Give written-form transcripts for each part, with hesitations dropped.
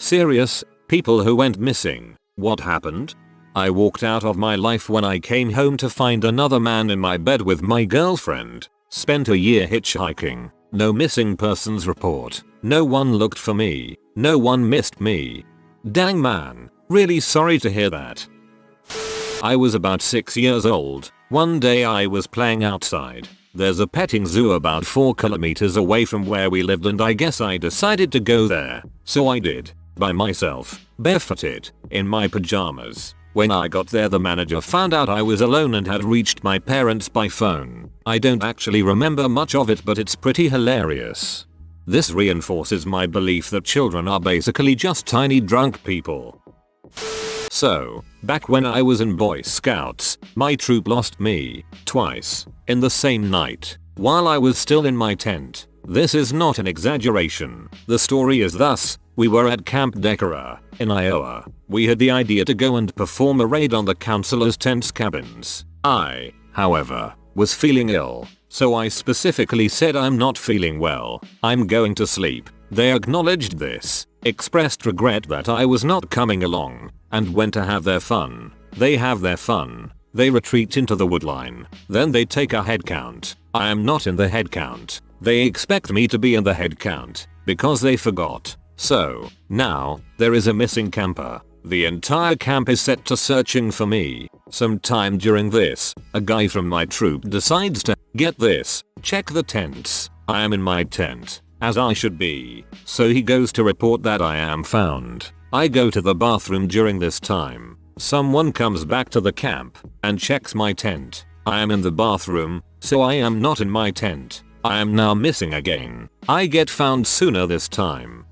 Serious, people who went missing. What happened? I walked out of my life when I came home to find another man in my bed with my girlfriend. Spent a year hitchhiking. No missing persons report. No one looked for me. No one missed me. Dang man, really sorry to hear that. I was about 6 years old. One day I was playing outside. There's a petting zoo about 4 kilometers away from where we lived and I guess I decided to go there. So I did. By myself. Barefooted. In my pajamas. When I got there the manager found out I was alone and had reached my parents by phone. I don't actually remember much of it but it's pretty hilarious. This reinforces my belief that children are basically just tiny drunk people. So, back when I was in Boy Scouts, my troop lost me, twice, in the same night, while I was still in my tent. This is not an exaggeration. The story is thus: we were at Camp Decorah, in Iowa. We had the idea to go and perform a raid on the counselors' tents cabins. I, however, was feeling ill, so I specifically said I'm not feeling well, I'm going to sleep. They acknowledged this, expressed regret that I was not coming along, and went to have their fun. They have their fun. They retreat into the woodline. Then they take a head count. I am not in the head count. They expect me to be in the head count, because they forgot. So, now, there is a missing camper. The entire camp is set to searching for me. Sometime during this, a guy from my troop decides to, get this, check the tents. I am in my tent, as I should be. So he goes to report that I am found. I go to the bathroom during this time. Someone comes back to the camp and checks my tent. I am in the bathroom, so I am not in my tent. I am now missing again. I get found sooner this time.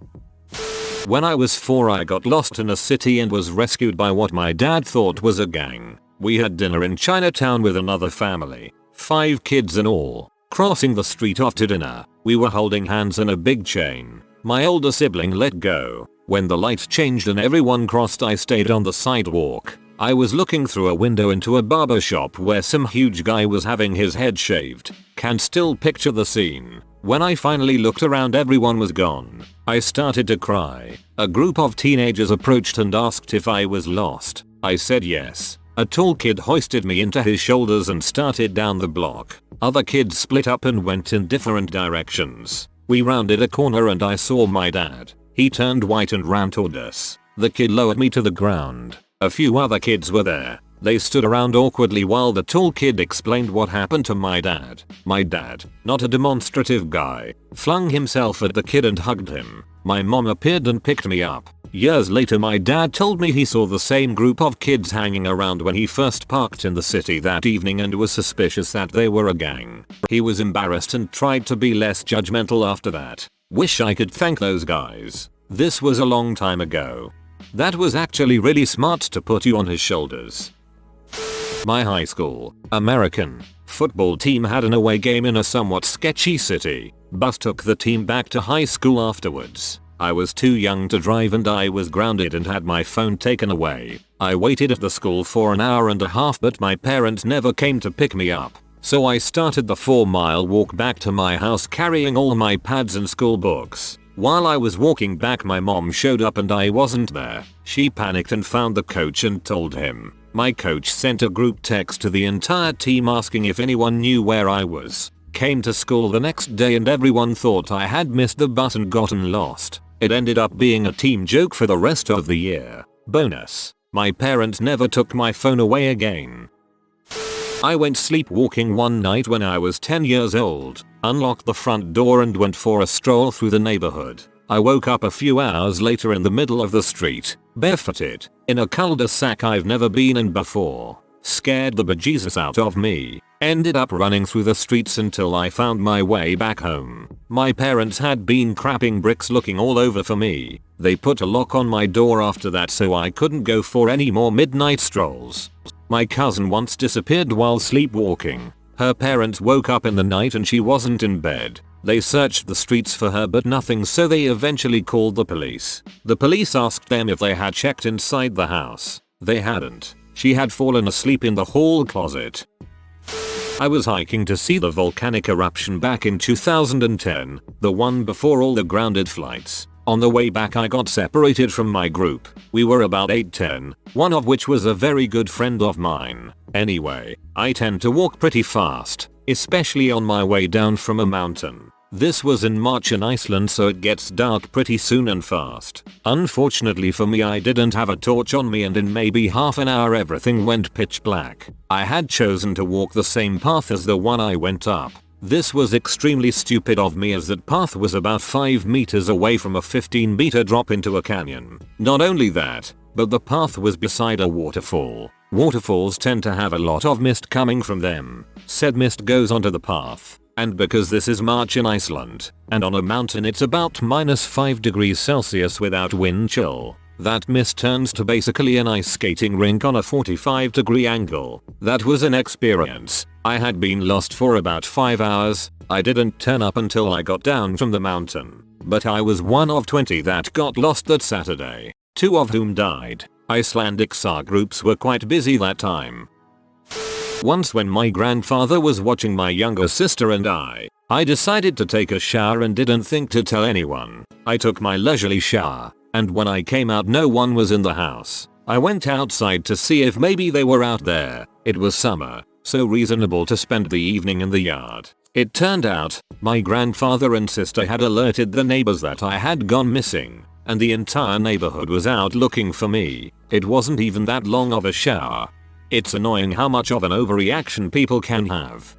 When I was 4 I got lost in a city and was rescued by what my dad thought was a gang. We had dinner in Chinatown with another family. 5 kids in all. Crossing the street after dinner, we were holding hands in a big chain. My older sibling let go. When the lights changed and everyone crossed I stayed on the sidewalk. I was looking through a window into a barber shop where some huge guy was having his head shaved. Can still picture the scene. When I finally looked around everyone was gone. I started to cry. A group of teenagers approached and asked if I was lost. I said yes. A tall kid hoisted me into his shoulders and started down the block. Other kids split up and went in different directions. We rounded a corner and I saw my dad. He turned white and ran toward us. The kid lowered me to the ground. A few other kids were there. They stood around awkwardly while the tall kid explained what happened to my dad. My dad, not a demonstrative guy, flung himself at the kid and hugged him. My mom appeared and picked me up. Years later my dad told me he saw the same group of kids hanging around when he first parked in the city that evening and was suspicious that they were a gang. He was embarrassed and tried to be less judgmental after that. Wish I could thank those guys. This was a long time ago. That was actually really smart to put you on his shoulders. My high school, American, football team had an away game in a somewhat sketchy city. Bus took the team back to high school afterwards. I was too young to drive and I was grounded and had my phone taken away. I waited at the school for an hour and a half but my parents never came to pick me up. So I started the 4-mile walk back to my house carrying all my pads and school books. While I was walking back my mom showed up and I wasn't there. She panicked and found the coach and told him. My coach sent a group text to the entire team asking if anyone knew where I was. Came to school the next day and everyone thought I had missed the bus and gotten lost. It ended up being a team joke for the rest of the year. Bonus: my parents never took my phone away again. I went sleepwalking one night when I was 10 years old, unlocked the front door and went for a stroll through the neighborhood. I woke up a few hours later in the middle of the street, barefooted, in a cul-de-sac I've never been in before. Scared the bejesus out of me. Ended up running through the streets until I found my way back home. My parents had been crapping bricks looking all over for me. They put a lock on my door after that so I couldn't go for any more midnight strolls. My cousin once disappeared while sleepwalking. Her parents woke up in the night and she wasn't in bed. They searched the streets for her but nothing so they eventually called the police. The police asked them if they had checked inside the house. They hadn't. She had fallen asleep in the hall closet. I was hiking to see the volcanic eruption back in 2010, the one before all the grounded flights. On the way back I got separated from my group. We were about 8-10, one of which was a very good friend of mine. Anyway, I tend to walk pretty fast, especially on my way down from a mountain. This was in March in Iceland, so it gets dark pretty soon and fast. Unfortunately for me, I didn't have a torch on me, and in maybe half an hour everything went pitch black. I had chosen to walk the same path as the one I went up. This was extremely stupid of me, as that path was about 5 meters away from a 15-meter drop into a canyon. Not only that, but the path was beside a waterfall. Waterfalls tend to have a lot of mist coming from them. Said mist goes onto the path. And because this is March in Iceland, and on a mountain it's about -5 degrees Celsius without wind chill, that mist turns to basically an ice skating rink on a 45-degree angle. That was an experience. I had been lost for about 5 hours. I didn't turn up until I got down from the mountain. But I was one of 20 that got lost that Saturday, 2 of whom died. Icelandic SAR groups were quite busy that time. Once when my grandfather was watching my younger sister and I decided to take a shower and didn't think to tell anyone. I took my leisurely shower, and when I came out no one was in the house. I went outside to see if maybe they were out there. It was summer, so reasonable to spend the evening in the yard. It turned out, my grandfather and sister had alerted the neighbors that I had gone missing, and the entire neighborhood was out looking for me. It wasn't even that long of a shower. It's annoying how much of an overreaction people can have.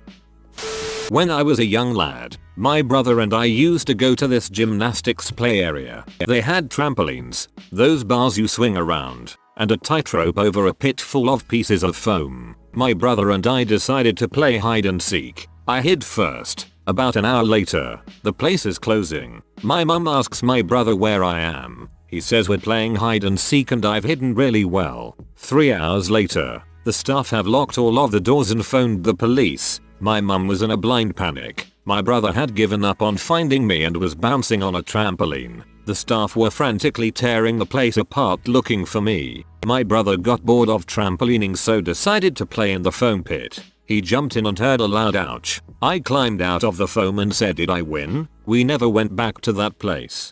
When I was a young lad, my brother and I used to go to this gymnastics play area. They had trampolines, those bars you swing around, and a tightrope over a pit full of pieces of foam. My brother and I decided to play hide and seek. I hid first. About an hour later, the place is closing. My mum asks my brother where I am. He says we're playing hide and seek and I've hidden really well. 3 hours later, the staff have locked all of the doors and phoned the police. My mum was in a blind panic. My brother had given up on finding me and was bouncing on a trampoline. The staff were frantically tearing the place apart looking for me. My brother got bored of trampolining, so decided to play in the foam pit. He jumped in and heard a loud ouch. I climbed out of the foam and said, "Did I win?" We never went back to that place.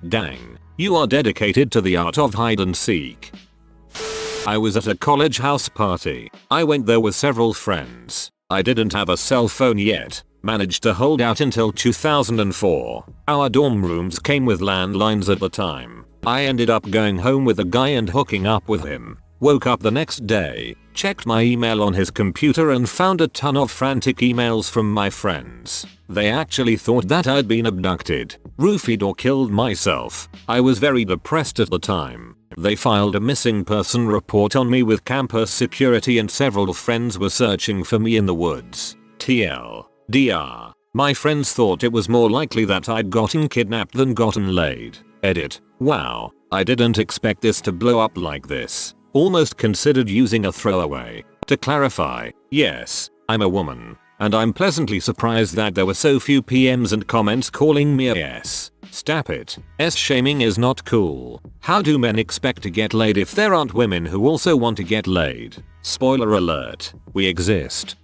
Dang, you are dedicated to the art of hide and seek. I was at a college house party. I went there with several friends. I didn't have a cell phone yet. Managed to hold out until 2004. Our dorm rooms came with landlines at the time. I ended up going home with a guy and hooking up with him. Woke up the next day, checked my email on his computer and found a ton of frantic emails from my friends. They actually thought that I'd been abducted, roofied or killed myself. I was very depressed at the time. They filed a missing person report on me with campus security and several friends were searching for me in the woods. TLDR. My friends thought it was more likely that I'd gotten kidnapped than gotten laid. Edit. Wow, I didn't expect this to blow up like this. Almost considered using a throwaway. To clarify, yes, I'm a woman. And I'm pleasantly surprised that there were so few PMs and comments calling me a S. Stop it. S-shaming is not cool. How do men expect to get laid if there aren't women who also want to get laid? Spoiler alert, we exist.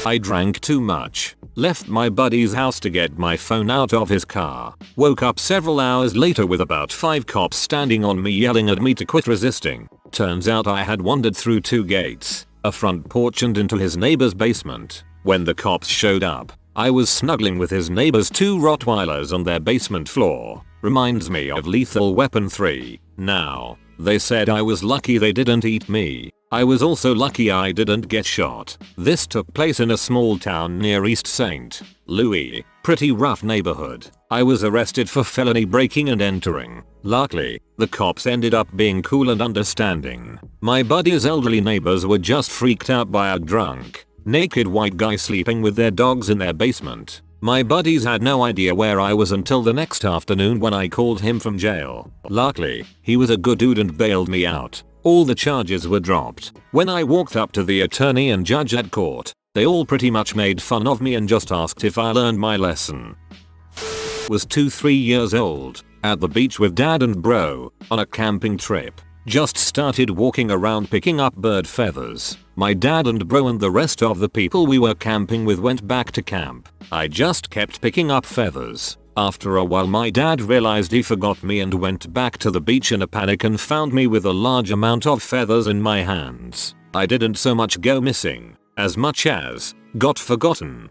I drank too much. Left my buddy's house to get my phone out of his car. Woke up several hours later with about 5 cops standing on me yelling at me to quit resisting. Turns out I had wandered through 2 gates, a front porch and into his neighbor's basement. When the cops showed up, I was snuggling with his neighbor's 2 Rottweilers on their basement floor. Reminds me of Lethal Weapon 3. Now, they said I was lucky they didn't eat me. I was also lucky I didn't get shot. This took place in a small town near East St. Louis. Pretty rough neighborhood. I was arrested for felony breaking and entering. Luckily, the cops ended up being cool and understanding. My buddy's elderly neighbors were just freaked out by a drunk, naked white guy sleeping with their dogs in their basement. My buddies had no idea where I was until the next afternoon when I called him from jail. Luckily, he was a good dude and bailed me out. All the charges were dropped. When I walked up to the attorney and judge at court, they all pretty much made fun of me and just asked if I learned my lesson. Was 2-3 years old, at the beach with dad and bro, on a camping trip. Just started walking around picking up bird feathers. My dad and bro and the rest of the people we were camping with went back to camp. I just kept picking up feathers. After a while my dad realized he forgot me and went back to the beach in a panic and found me with a large amount of feathers in my hands. I didn't so much go missing as much as got forgotten.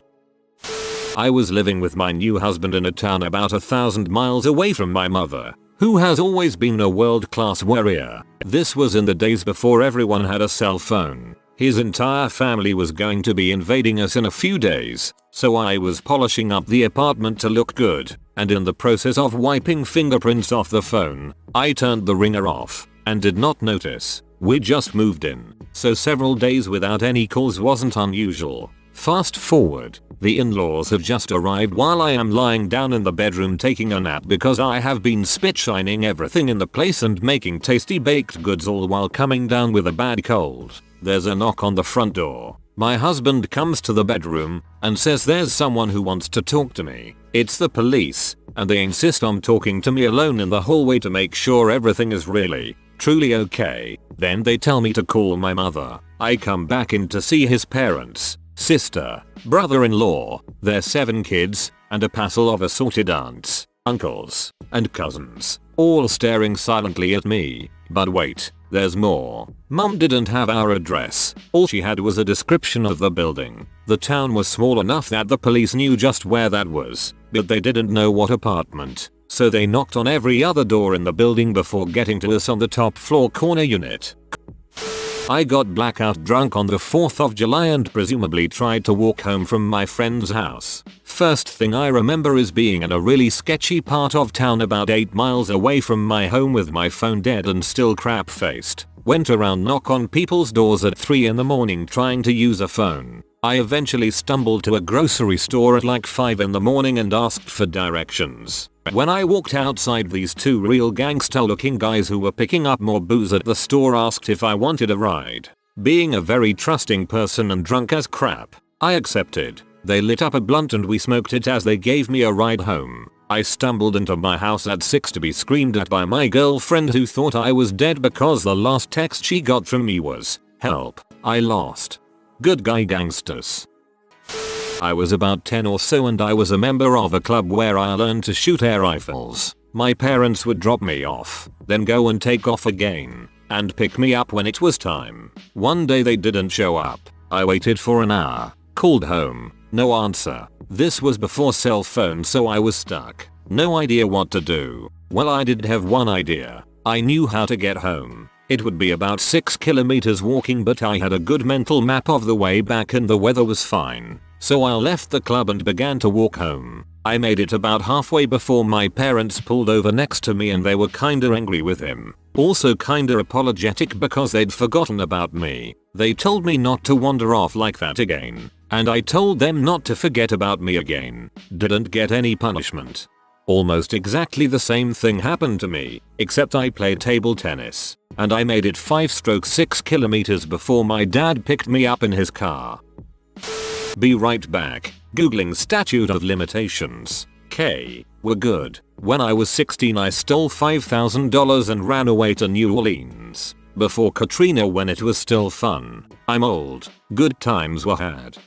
I was living with my new husband in a town about 1,000 miles away from my mother, who has always been a world-class warrior. This was in the days before everyone had a cell phone. His entire family was going to be invading us in a few days, so I was polishing up the apartment to look good, and in the process of wiping fingerprints off the phone, I turned the ringer off and did not notice. We just moved in, so several days without any calls wasn't unusual. Fast forward, the in-laws have just arrived while I am lying down in the bedroom taking a nap because I have been spit shining everything in the place and making tasty baked goods all while coming down with a bad cold. There's a knock on the front door. My husband comes to the bedroom and says there's someone who wants to talk to me. It's the police, and they insist on talking to me alone in the hallway to make sure everything is really, truly okay. Then they tell me to call my mother. I come back in to see his parents, sister, brother-in-law, their 7 kids, and a passel of assorted aunts, uncles, and cousins, all staring silently at me. But wait, there's more. Mum didn't have our address. All she had was a description of the building. The town was small enough that the police knew just where that was, but they didn't know what apartment. So they knocked on every other door in the building before getting to us on the top floor corner unit. I got blackout drunk on the 4th of July and presumably tried to walk home from my friend's house. First thing I remember is being in a really sketchy part of town about 8 miles away from my home with my phone dead and still crap faced. Went around knock on people's doors at 3 in the morning trying to use a phone. I eventually stumbled to a grocery store at like 5 in the morning and asked for directions. When I walked outside, these 2 real gangster looking guys who were picking up more booze at the store asked if I wanted a ride. Being a very trusting person and drunk as crap, I accepted. They lit up a blunt and we smoked it as they gave me a ride home. I stumbled into my house at 6 to be screamed at by my girlfriend who thought I was dead because the last text she got from me was, "Help, I lost." Good guy gangsters. I was about 10 or so and I was a member of a club where I learned to shoot air rifles. My parents would drop me off, then go and take off again, and pick me up when it was time. One day they didn't show up. I waited for an hour, called home, no answer. This was before cell phones, so I was stuck. No idea what to do. Well, I did have one idea. I knew how to get home. It would be about 6 kilometers walking, but I had a good mental map of the way back and the weather was fine. So I left the club and began to walk home. I made it about halfway before my parents pulled over next to me and they were kinda angry with him. Also kinda apologetic because they'd forgotten about me. They told me not to wander off like that again. And I told them not to forget about me again. Didn't get any punishment. Almost exactly the same thing happened to me, except I played table tennis. And I made it 5/6 kilometers before my dad picked me up in his car. Be right back. Googling statute of limitations. We're good. When I was 16 I stole $5,000 and ran away to New Orleans. Before Katrina when it was still fun. I'm old. Good times were had.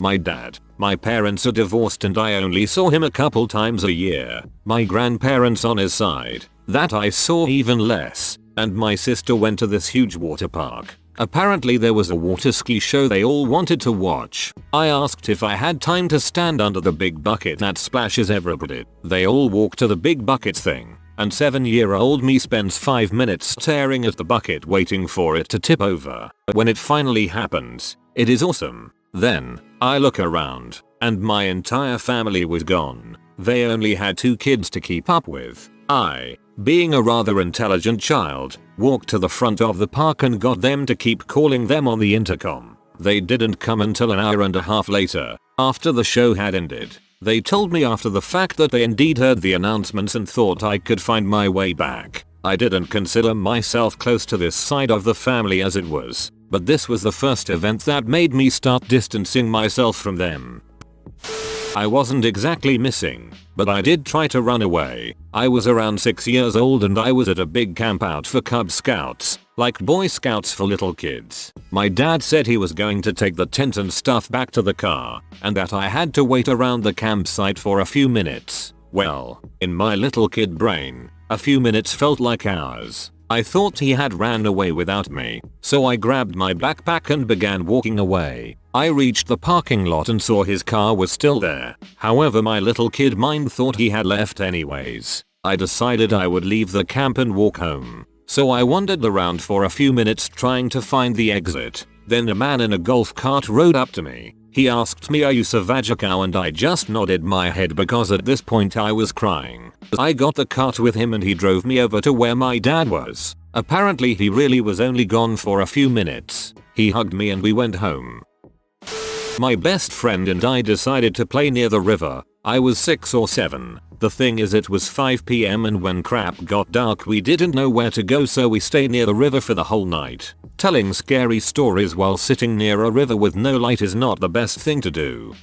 My dad. My parents are divorced and I only saw him a couple times a year. My grandparents on his side. That I saw even less. And my sister went to this huge water park. Apparently there was a water ski show they all wanted to watch. I asked if I had time to stand under the big bucket that splashes everybody. They all walk to the big bucket thing, and 7-year-old me spends 5 minutes staring at the bucket waiting for it to tip over. When it finally happens, it is awesome. Then, I look around, and my entire family was gone. They only had 2 kids to keep up with. I, being a rather intelligent child, walked to the front of the park and got them to keep calling them on the intercom. They didn't come until an hour and a half later, after the show had ended. They told me after the fact that they indeed heard the announcements and thought I could find my way back. I didn't consider myself close to this side of the family as it was, but this was the first event that made me start distancing myself from them. I wasn't exactly missing, but I did try to run away. I was around 6 years old and I was at a big camp out for Cub Scouts. like Boy Scouts for little kids. My dad said he was going to take the tent and stuff back to the car, and that I had to wait around the campsite for a few minutes. Well, in my little kid brain, a few minutes felt like hours. I thought he had ran away without me, so I grabbed my backpack and began walking away. I reached the parking lot and saw his car was still there. However, my little kid mind thought he had left anyways. I decided I would leave the camp and walk home. So I wandered around for a few minutes trying to find the exit. Then a man in a golf cart rode up to me. He asked me, "Are you Savajikau?" and I just nodded my head because at this point I was crying. I got the cart with him and he drove me over to where my dad was. Apparently he really was only gone for a few minutes. He hugged me and we went home. My best friend and I decided to play near the river. I was 6 or 7. The thing is, it was 5 PM and when crap got dark we didn't know where to go, so we stayed near the river for the whole night. Telling scary stories while sitting near a river with no light is not the best thing to do.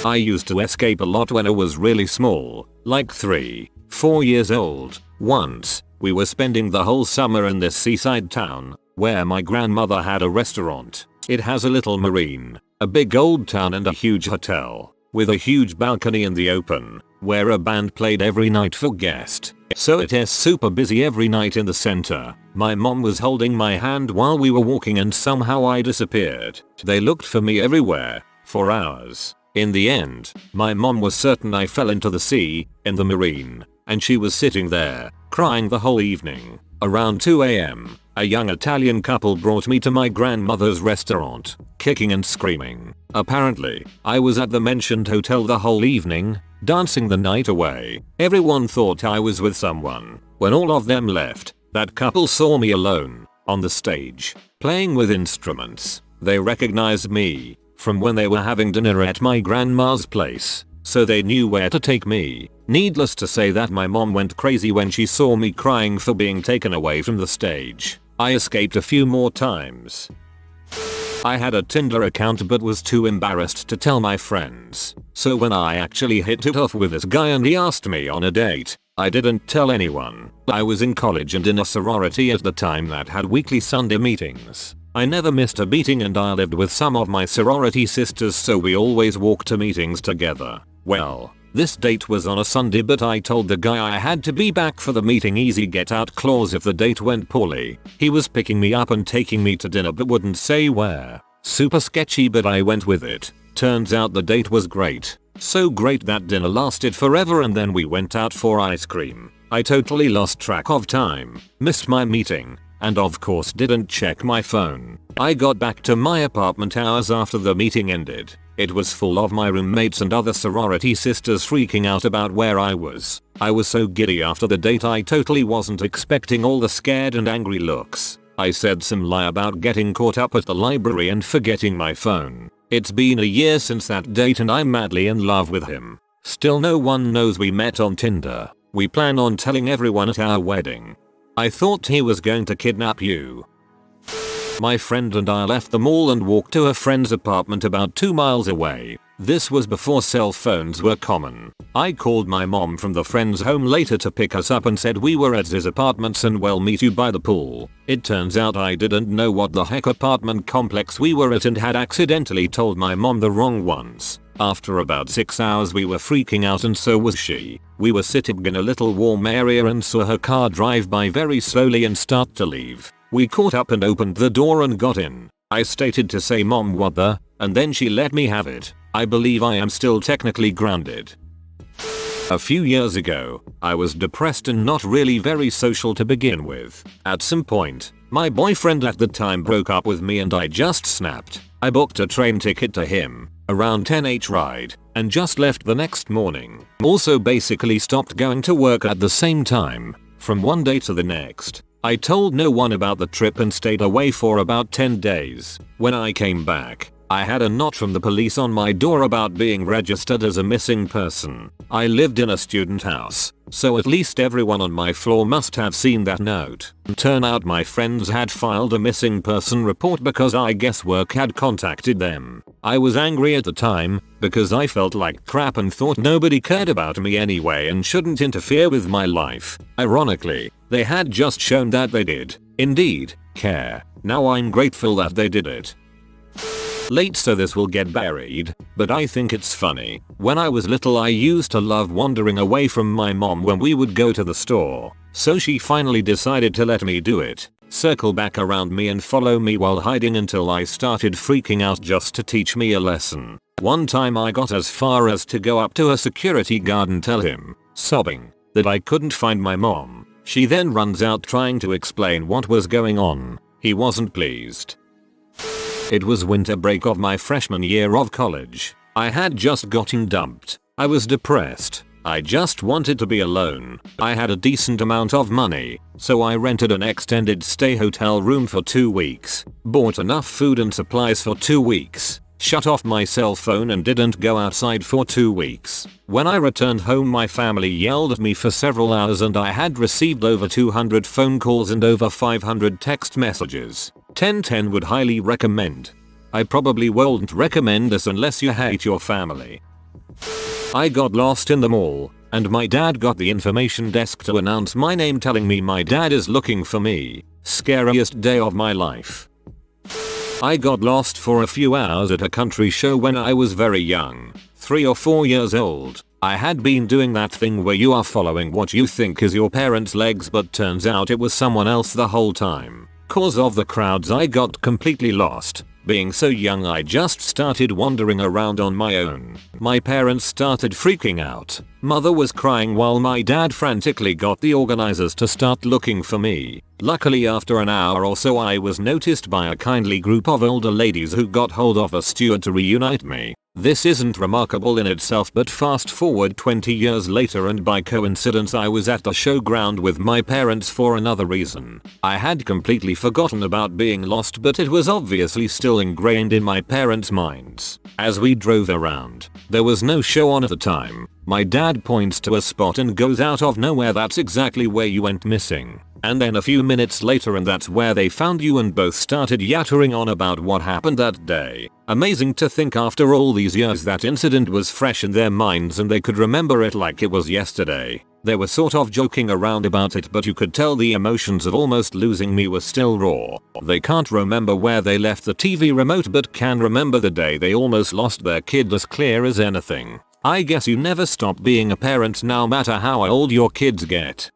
I used to escape a lot when I was really small, like 3, 4 years old. Once, we were spending the whole summer in this seaside town, where my grandmother had a restaurant. It has a little marine, a big old town and a huge hotel, with a huge balcony in the open, where a band played every night for guests. So it is super busy every night in the center. My mom was holding my hand while we were walking and somehow I disappeared. They looked for me everywhere, for hours. In the end, my mom was certain I fell into the sea, in the marine, and she was sitting there, crying the whole evening. Around 2 AM, a young Italian couple brought me to my grandmother's restaurant, kicking and screaming. Apparently, I was at the mentioned hotel the whole evening, dancing the night away. Everyone thought I was with someone. When all of them left, that couple saw me alone, on the stage, playing with instruments. They recognized me from when they were having dinner at my grandma's place, so they knew where to take me. Needless to say that my mom went crazy when she saw me crying for being taken away from the stage. I escaped a few more times. I had a Tinder account but was too embarrassed to tell my friends. So when I actually hit it off with this guy and he asked me on a date, I didn't tell anyone. I was in college and in a sorority at the time that had weekly Sunday meetings. I never missed a meeting and I lived with some of my sorority sisters, so we always walked to meetings together. Well, this date was on a Sunday but I told the guy I had to be back for the meeting easy get out clause if the date went poorly. He was picking me up and taking me to dinner but wouldn't say where. Super sketchy but I went with it. Turns out the date was great. So great that dinner lasted forever and then we went out for ice cream. I totally lost track of time, missed my meeting, and of course didn't check my phone. I got back to my apartment hours after the meeting ended. It was full of my roommates and other sorority sisters freaking out about where I was. I was so giddy after the date I totally wasn't expecting all the scared and angry looks. I said some lie about getting caught up at the library and forgetting my phone. It's been a year since that date and I'm madly in love with him. Still no one knows we met on Tinder. We plan on telling everyone at our wedding. I thought he was going to kidnap you. My friend and I left the mall and walked to a friend's apartment about 2 miles away. This was before cell phones were common. I called my mom from the friend's home later to pick us up and said we were at his apartments and we'll meet you by the pool. It turns out I didn't know what the heck apartment complex we were at and had accidentally told my mom the wrong ones. After about 6 hours we were freaking out and so was she. We were sitting in a little warm area and saw her car drive by very slowly and start to leave. We caught up and opened the door and got in. I stated to say, "Mom, what the?" and then she let me have it. I believe I am still technically grounded. A few years ago, I was depressed and not really very social to begin with. At some point, my boyfriend at the time broke up with me and I just snapped. I booked a train ticket to him, around 10h ride, and just left the next morning. Also basically stopped going to work at the same time, from one day to the next. I told no one about the trip and stayed away for about 10 days. When I came back, I had a note from the police on my door about being registered as a missing person. I lived in a student house, so at least everyone on my floor must have seen that note. Turn out my friends had filed a missing person report because I guess work had contacted them. I was angry at the time because I felt like crap and thought nobody cared about me anyway and shouldn't interfere with my life. Ironically, they had just shown that they did. Indeed, care. Now I'm grateful that they did it. Late, so this will get buried, but I think it's funny. When I was little, I used to love wandering away from my mom when we would go to the store, so she finally decided to let me do it. Circle back around me and follow me while hiding until I started freaking out just to teach me a lesson. One time I got as far as to go up to a security guard and tell him, sobbing, that I couldn't find my mom. She then runs out trying to explain what was going on. He wasn't pleased. It was winter break of my freshman year of college. I had just gotten dumped. I was depressed. I just wanted to be alone. I had a decent amount of money, so I rented an extended stay hotel room for 2 weeks, bought enough food and supplies for 2 weeks, shut off my cell phone and didn't go outside for 2 weeks. When I returned home, my family yelled at me for several hours and I had received over 200 phone calls and over 500 text messages. 10/10 would highly recommend. I probably won't recommend this unless you hate your family. I got lost in the mall, and my dad got the information desk to announce my name telling me my dad is looking for me. Scariest day of my life. I got lost for a few hours at a country show when I was very young, 3 or 4 years old. I had been doing that thing where you are following what you think is your parents' legs, but turns out it was someone else the whole time. Cause of the crowds, I got completely lost. Being so young, I just started wandering around on my own. My parents started freaking out. Mother was crying while my dad frantically got the organizers to start looking for me. Luckily, after an hour or so, I was noticed by a kindly group of older ladies who got hold of a steward to reunite me. This isn't remarkable in itself, but fast forward 20 years later and by coincidence I was at the showground with my parents for another reason. I had completely forgotten about being lost, but it was obviously still ingrained in my parents' minds. As we drove around, there was no show on at the time. My dad points to a spot and goes, out of nowhere, that's exactly where you went missing. And then a few minutes later, and that's where they found you, and both started yattering on about what happened that day. Amazing to think after all these years that incident was fresh in their minds and they could remember it like it was yesterday. They were sort of joking around about it, but you could tell the emotions of almost losing me were still raw. They can't remember where they left the TV remote, but can remember the day they almost lost their kid as clear as anything. I guess you never stop being a parent no matter how old your kids get.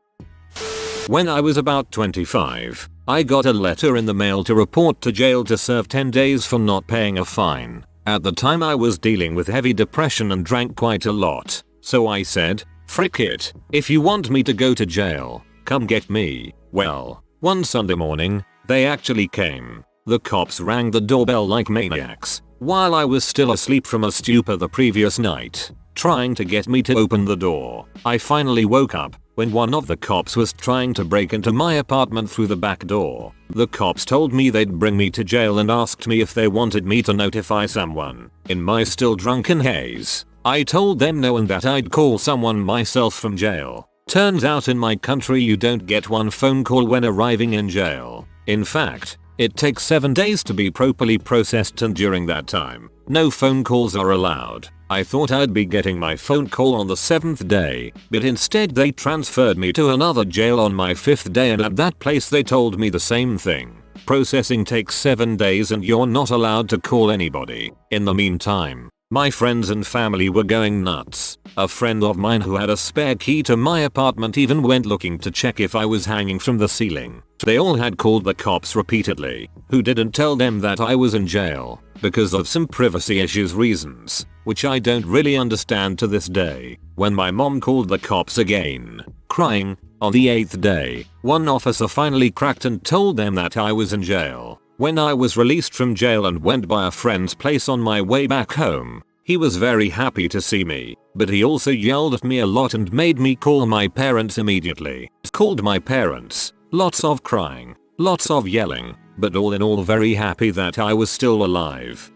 When I was about 25, I got a letter in the mail to report to jail to serve 10 days for not paying a fine. At the time I was dealing with heavy depression and drank quite a lot, so I said, frick it, if you want me to go to jail, come get me. Well, one Sunday morning, they actually came. The cops rang the doorbell like maniacs, while I was still asleep from a stupor the previous night, trying to get me to open the door. I finally woke up when one of the cops was trying to break into my apartment through the back door. The cops told me they'd bring me to jail and asked me if they wanted me to notify someone. In my still drunken haze, I told them no and that I'd call someone myself from jail. Turns out in my country you don't get one phone call when arriving in jail. In fact, it takes 7 days to be properly processed, and during that time, no phone calls are allowed. I thought I'd be getting my phone call on the 7th day, but instead they transferred me to another jail on my 5th day, and at that place they told me the same thing. Processing takes 7 days and you're not allowed to call anybody. In the meantime, my friends and family were going nuts. A friend of mine who had a spare key to my apartment even went looking to check if I was hanging from the ceiling. They all had called the cops repeatedly, who didn't tell them that I was in jail, because of some privacy issues reasons, which I don't really understand to this day. When my mom called the cops again, crying, on the 8th day, one officer finally cracked and told them that I was in jail. When I was released from jail and went by a friend's place on my way back home, he was very happy to see me, but he also yelled at me a lot and made me call my parents immediately. Called my parents, lots of crying, lots of yelling, but all in all very happy that I was still alive.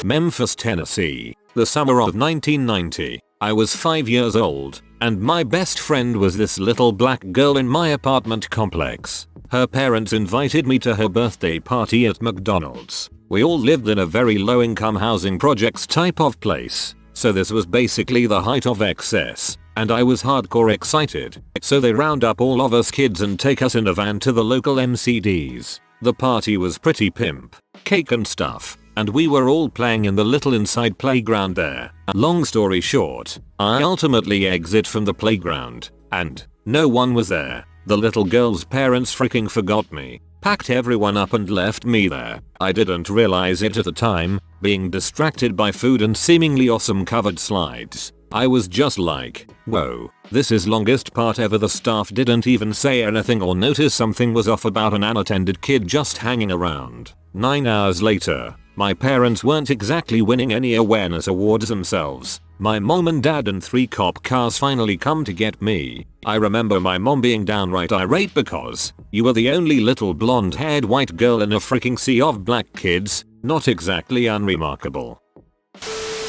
Memphis, Tennessee, the summer of 1990. I was 5 years old, and my best friend was this little black girl in my apartment complex. Her parents invited me to her birthday party at McDonald's. We all lived in a very low-income housing projects type of place, so this was basically the height of excess. and I was hardcore excited. So they round up all of us kids and take us in a van to the local MCD's. The party was pretty pimp, cake and stuff, and we were all playing in the little inside playground there. Long story short, I ultimately exit from the playground, and no one was there. The little girl's parents freaking forgot me, packed everyone up and left me there. I didn't realize it at the time, being distracted by food and seemingly awesome covered slides. I was just like, whoa, this is longest part ever. The staff didn't even say anything or notice something was off about an unattended kid just hanging around. 9 hours later, my parents weren't exactly winning any awareness awards themselves. My mom and dad and 3 cop cars finally come to get me. I remember my mom being downright irate because you were the only little blonde haired white girl in a freaking sea of black kids. Not exactly unremarkable.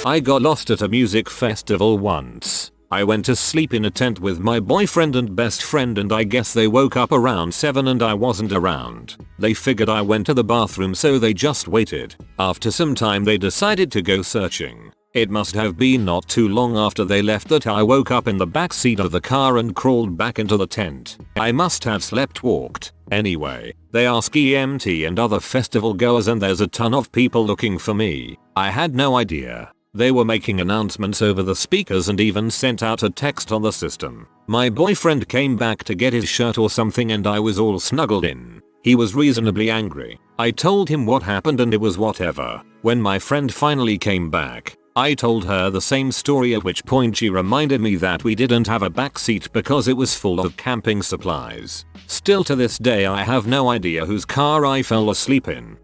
I got lost at a music festival once. I went to sleep in a tent with my boyfriend and best friend, and I guess they woke up around 7 and I wasn't around. They figured I went to the bathroom, so they just waited. After some time they decided to go searching. It must have been not too long after they left that I woke up in the backseat of the car and crawled back into the tent. I must have sleepwalked. Anyway, they ask EMT and other festival goers, and there's a ton of people looking for me. I had no idea. They were making announcements over the speakers and even sent out a text on the system. My boyfriend came back to get his shirt or something and I was all snuggled in. He was reasonably angry. I told him what happened and it was whatever. When my friend finally came back, I told her the same story, at which point she reminded me that we didn't have a backseat because it was full of camping supplies. Still to this day I have no idea whose car I fell asleep in.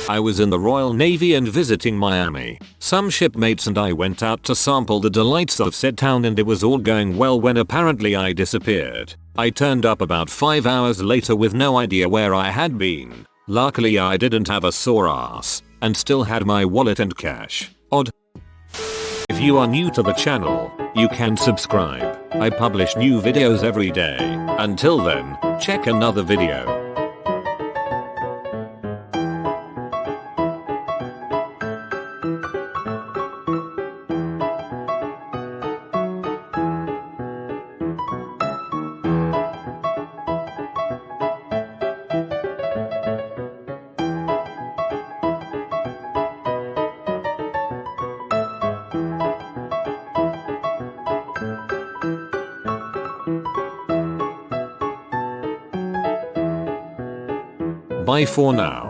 I was in the Royal Navy and visiting Miami. Some shipmates and I went out to sample the delights of said town, and it was all going well when apparently I disappeared. I turned up about 5 hours later with no idea where I had been. Luckily I didn't have a sore ass and still had my wallet and cash. Odd. If you are new to the channel, you can subscribe. I publish new videos every day. Until then, check another video. Bye for now.